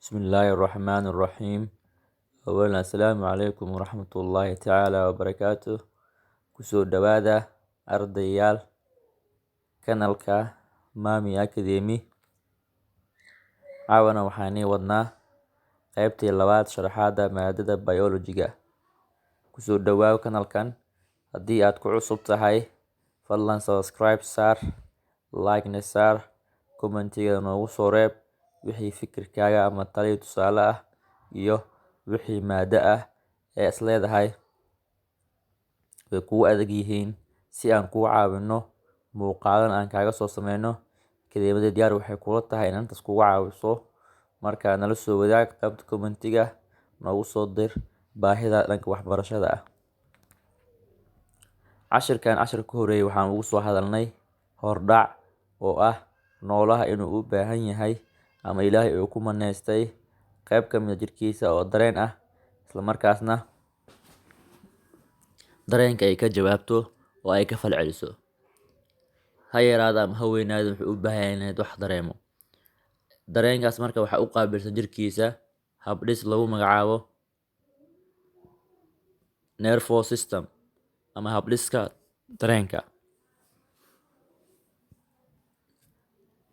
بسم الله الرحمن الرحيم. أولا السلام عليكم ورحمة الله تعالى وبركاته. kusoo dhawaada ardayaal kanalka Mami Academy. Caawana waxaanay wadnaa qaybtii labaad sharaxaada maadada biology-ga. Kusoo dhawaaw kanalkan. Haddii aad ku cusub tahay, fadlan subscribe saar, like-na saar, commentiga noogu soo reeb wixii fikirkaaga ama taliyo tusaale ah iyo wixii maado ah ee is leedahay way kugu adag yihiin si aan kuu caawino muuqaalan aan kaaga soo sameyno. Kelimadii diyaar waxay kula tahay in intaas kugu caawiso. Markaa nala soo wadaag qaybta commentiga, noogu soo dir baahida dhanka waxbarashada ah. Cashirka ka horeeyay waxaan ugu soo hadalnay hordhac oo ah noolaha inuu u baahan yahay ama Ilaahay uu ku maneystay qayb ka mid ah jirkiisa oo dareen ah, isla markaasna dareenka ay ka jawaabto oo ay ka falceliso. Ha yaraado ama ha weynaado, wuxuu u baahan yahay inaad wax dareemo. Dareenkaas marka waxaa u qaabilsan jirkiisa habdhis lagu magacaabo nervous system ama habdhiska dareenka.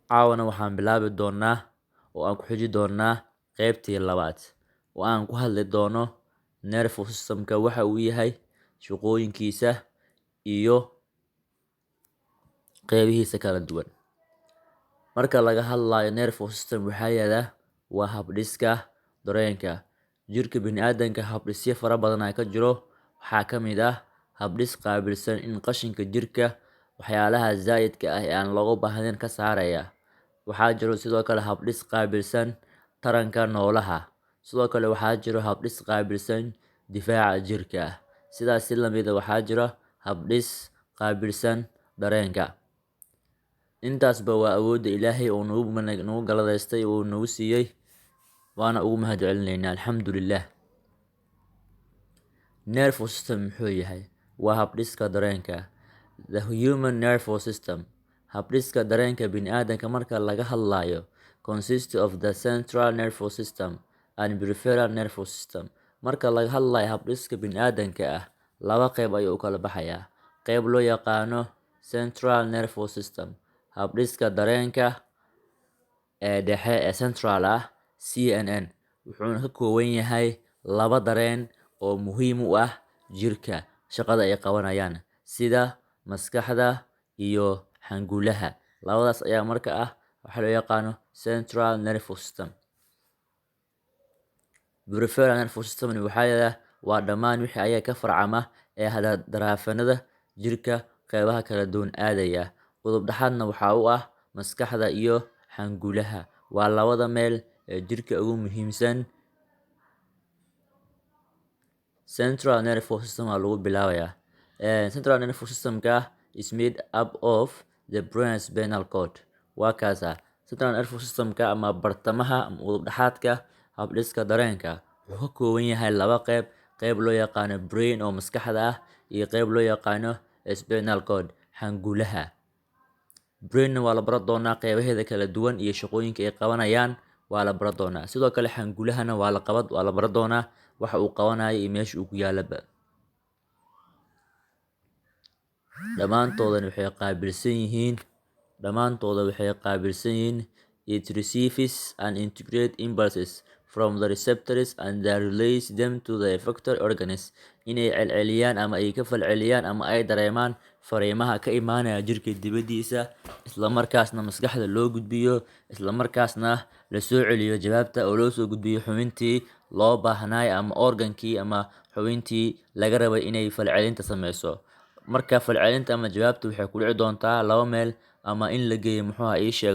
Caawana waxaan bilaabi doonaa oo aan ku xiji doonaa qaybtii labaad oo aan ku hadli doono nervous system-ka, waxa uu yahay, shaqooyinkiisa iyo qeybihiisa kala duwan. Marka laga hadlayo nervous system, waxaa yada waa habdhiska dareenka. Jirka bini'aadanka habdhisyo fara badan ay ka jiro. Waxaa ka mid ah habdhis qaabilsan in qashinka jirka waxyaalaha zaidka ah ee aan looga baahnayn ka saaraya. Waxaa jiro sidoo kale habdhis qaabilsan taranka noolaha. Sidoo kale waxaa jiro habdhis qaabilsan difaaca jirka. Sidaas si la mid ah waxaa jiro habdhis qaabilsan dareenka. Intaasba waa awoodda Ilaahay oo nagu galadaystay oo nagu siiyay, waana ugu mahadcelinaynaa alxamdulillah. Nervous system muxuu yahay? Waa habdhiska dareenka. The human nervous system, habdhiska dareenka bini'aadanka marka laga hadlayo, consists of the central nervous system and peripheral nervous system. Marka laga hadlayo habdhiska bini'aadanka ah, laba qayb ayuu u kala baxayaa. Qayb loo yaqaano central nervous system, habdhiska dareenka ee dhexe ee central ah, CNN, wuxuuna ka kooban yahay laba dareen oo muhiim u ah jirka shaqada ay qabanayaan, sida maskaxda iyo xangulaha. Labadaas ayaa marka ah waxa loo yaqaano central nervous system. Peripheral nervous system waa dhammaan wixii ayaga ka farcama ee daraafanada jirka qaybaha kala duwan aadaya. Udub dhaxaadna waxa uu ah maskaxda iyo xangulaha. Waa labada meel ee jirka ugu muhiimsan. Central nervous system waa lagu bilaabayaa. Central nervous system-ka is made up of the brain spinal cord. Waa kaasa central nervous system-ka ama bartamaha ama udub dhaxaadka habdhiska dareenka wuxuu ka kooban yahay laba qayb. Qayb loo yaqaano brain oo maskaxda ah iyo qayb loo yaqaano spinal cord xangulaha. Brain waa la baran doonaa qaybaheeda kala duwan iyo shaqooyinka ay qabanayaan waa la baran doonaa. Sidoo kale xangulahana waa la baran doonaa waxa uu qabanayo iyo meesha uu ku yaalaba. Dhammaantooda waxay qaabilsan yihiin it receives and integrates impulses from the receptors and then relays them to the effector organs. Inay celceliyaan ama ay ka falceliyaan ama ay dareemaan fariimaha ka imaanaya jirka dibadiisa, isla markaasna maskaxda loo gudbiyo, isla markaasna la soo celiyo jawaabta oo loo soo gudbiyo xubintii loo baahnay ama organkii ama xubintii laga rabay inay falcelinta sameyso. Marka falcelinta ama jawaabtu waxay ku dhici doontaa laba meel, ama in la geeyo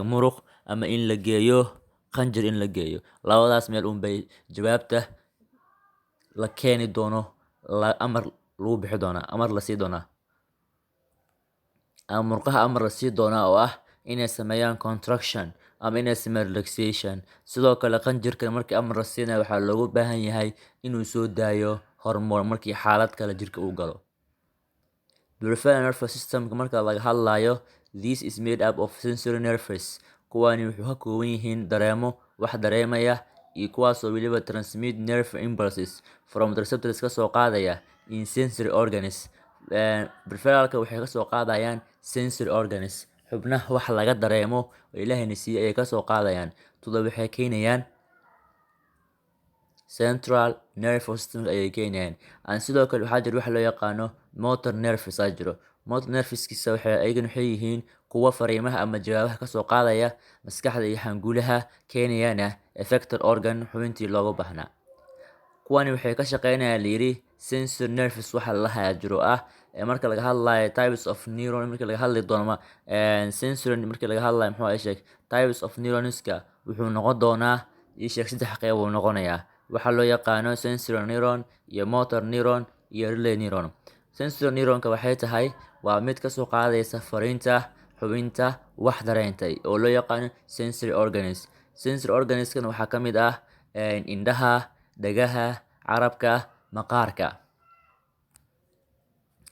muruq, ama in la geeyo qanjir in la geeyo. Labadaas meel bay jawaabta la keeni doono, amar lagu bixi doonaa, amar la sii doonaa. Ama murqaha amar la sii doonaa oo ah inay sameeyaan contraction ama inay sameeyaan relaxation. Sidoo kale qanjirka markii amar la siinayo waxaa loogu baahan yahay inuu soo daayo hormoon markii xaalad kale jirka uu galo. Peripheral nervous system marka laga hadlayo, this is made up of sensory nerves. Kuwaani wuxuu ka kooban yihiin dareemo, wax dareemaya iyo kuwaasoo weliba transmit nerve impulses from the receptors kasoo qaadaya in sensory organs. Peripheralka waxay kasoo qaadayaan sensory organs, xubnaha wax laga dareemo oo ilaahayna siiyey ayay kasoo qaadayaan tuda waxay keenayaan central nervous system ayay keenayaan. Sidoo kale waxaa jira wax loo yaqaano motor nerves aa jiro. Motor nerveskiisa waxay yihiin kuwa fariimaha ama jawaabaha kasoo qaadaya maskaxda iyo xangulaha keenayana effector organ xubintii looga baahnaa. Kuwani waxay ka shaqeynayaan layiri sensory nerves waxa la hayaa jiro marka laga hadlayo types of neuron marka laga hadli doono sensory marka laga hadlayo muxuu ay sheeg types of neuronska wuxuu noqon doonaa saddex qayb uu noqonayaa. Waxaa loo yaqaano sensory neuron iyo motor neuron iyo relay neuron. Sensory neuronka waxay tahay waa mid kasoo qaadaysa fariinta xubinta wax dareentay oo loo yaqaano sensory organs. Sensory organskana waxaa ka mid indhaha, dhagaha, carabka, maqaarka.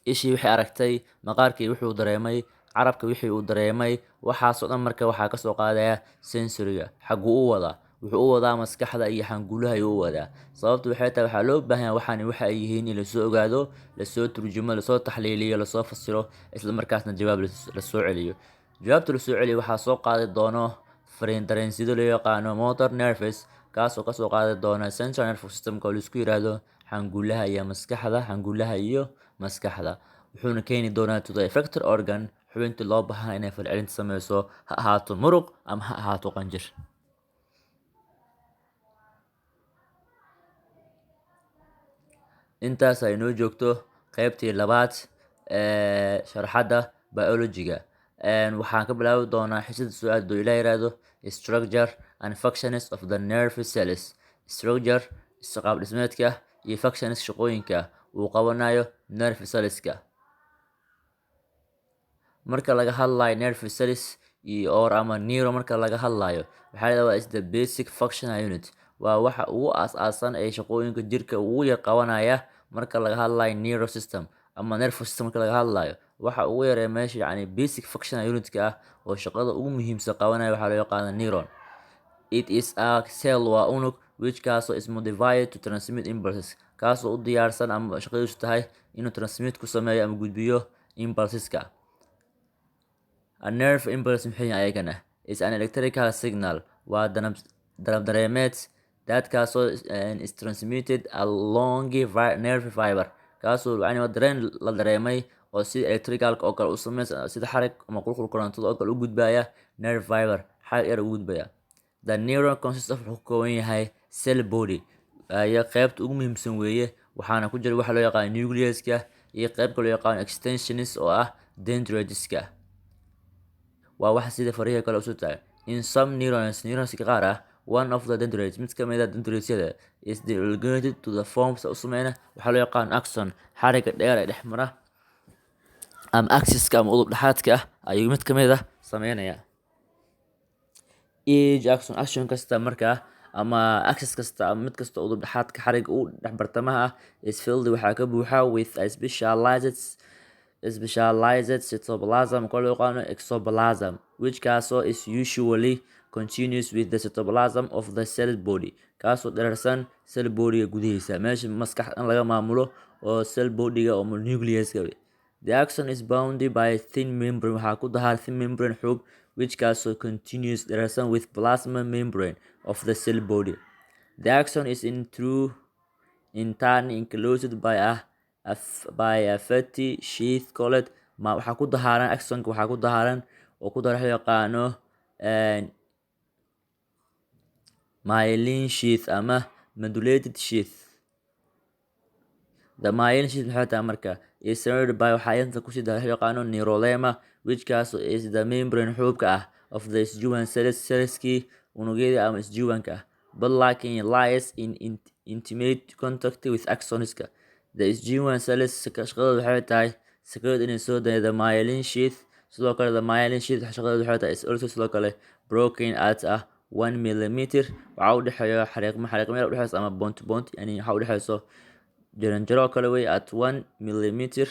Ishii waxay aragtay, maqaarkii wuxuu dareemay, carabka wixii uu dareemay, waxaasoo dhan marka waxaa kasoo qaadaya sensoryga. Xaguu u wadaa? Wuxuu u wadaa maskaxda iyo xangulaha ayuu u wadaa. Sababtu waxay tahay waxaa loo baahan yahay waxa ay yihiin in la soo ogaado, la soo turjumo, la soo taxliiliyo, la soo fasiro, isla markaasna jawaab la soo celiyo. Jawaabta la soo celiyo waxaa soo qaadi doono fariin dareensido loo yaqaano motor nerves, kaasoo kasoo qaadi doona central nervous system oo la isku yiraahdo xangulaha iyo maskaxda. Wuxuuna keeni doonaa to the effector organ xubintii loo baahan inay falcelinta sameyso, ha ahaato muruq ama ha ahaato qanjir. Intaas ay noo joogto qaybtii labaad sharaxada biology-ga. Waxaan ka bilaabi doonaa xisada su'aal doo ilaa yiraahdo structure and functions of the nerve cells. Structure qaab dhismeedka iyo functions shaqooyinka uu qabanayo nerve cellska. Marka laga hadlayo nerve cells ama neuron marka laga hadlayo waxaa la yiraahdaa is the basic functional unit. Waa waxa ugu aasaasan ee shaqooyinka jirka ugu yar qabanaya marka laga hadlayo nervous system ama nervous system marka laga hadlayo waxa ugu yar meesha basic functional unit oo shaqada ugu muhiimsan qabanaya waxaa loo yaqaan neuron. It is a cell waa unug which kaasoo is modified to transmit impulses, kaasoo u diyaarsan ama shaqadiisu tahay inuu transmit ku sameeyo ama gudbiyo impulseska. A nerve impulse maxay ayagana is an electrical signal waa darab dareemeed that kaasoo is transmitted along nerve fiber, kaasoo dareen la dareemay oo sida electricalka oo kale u sameeyay sida xarig ama qulqul korontada oo kale u gudbaya nerve fiber xarig yar u gudbaya. The neuron consists of wuxuu ka kooban yahay cell body iyo qaybta ugu muhiimsan weeye, waxaana ku jira waxa loo yaqaan nucleuska iyo qayb kale loo yaqaan extensions oo dendriteska. Waa wax sida fariiqa kale u soo taagay. In some neurons qaar one of the dendrites mid ka mid dendritesada is delegated to the forms u sameeyna waxaa loo yaqaan axon, xariga dheer ee dhex mara ama axis-ka ama udub dhaxaadka ayuu mid ka mid sameynaya. Each action kasta markaa ama axis kasta ama mid kasta udub dhaxaadka xariga u dhex bartamaha is filled waxaa ka buuxa with a specialized cytoplasm oo loo yaqaan exoplasm, which kaasoo is usually continuous with the cytoplasm of the cell body, kaasoo dheersan cell body gudihiisa meesha maskaxda laga maamulo oo cell body-ga oo nucleus-ka. The axon is bounded by thin membrane waxaa ku dahaar thin membrane xoog which kaasoo continuous dheersan with plasma membrane of the cell body. The axon is in turn enclosed by a fatty sheath called waxaa ku dahaaran axonka waxaa ku dahaaran oo ku dahaaran yaqaano myelin sheath ama medullated sheath. The myelin sheath maxay tahay marka is surrounded by waxaa inta ku sii yaqaano neurolema which kaasoo is the membrane xoogga of the isjuwan cellski unugyada ama isjuwanka but lies in intimate contact with axonska. The isjuwan cells shaqadoodu waxay tahay sakad inay soo daayaan the myelin sheath. Sidoo kale the myelin sheath shaqadoodu waxay tahay is also sidoo kale broken at 1 millimeter waxaa u dhexeeya xariiqmo u dhexeysa ama bond yani waxaa u dhexeyso jaranjaro kale way at 1 millimeter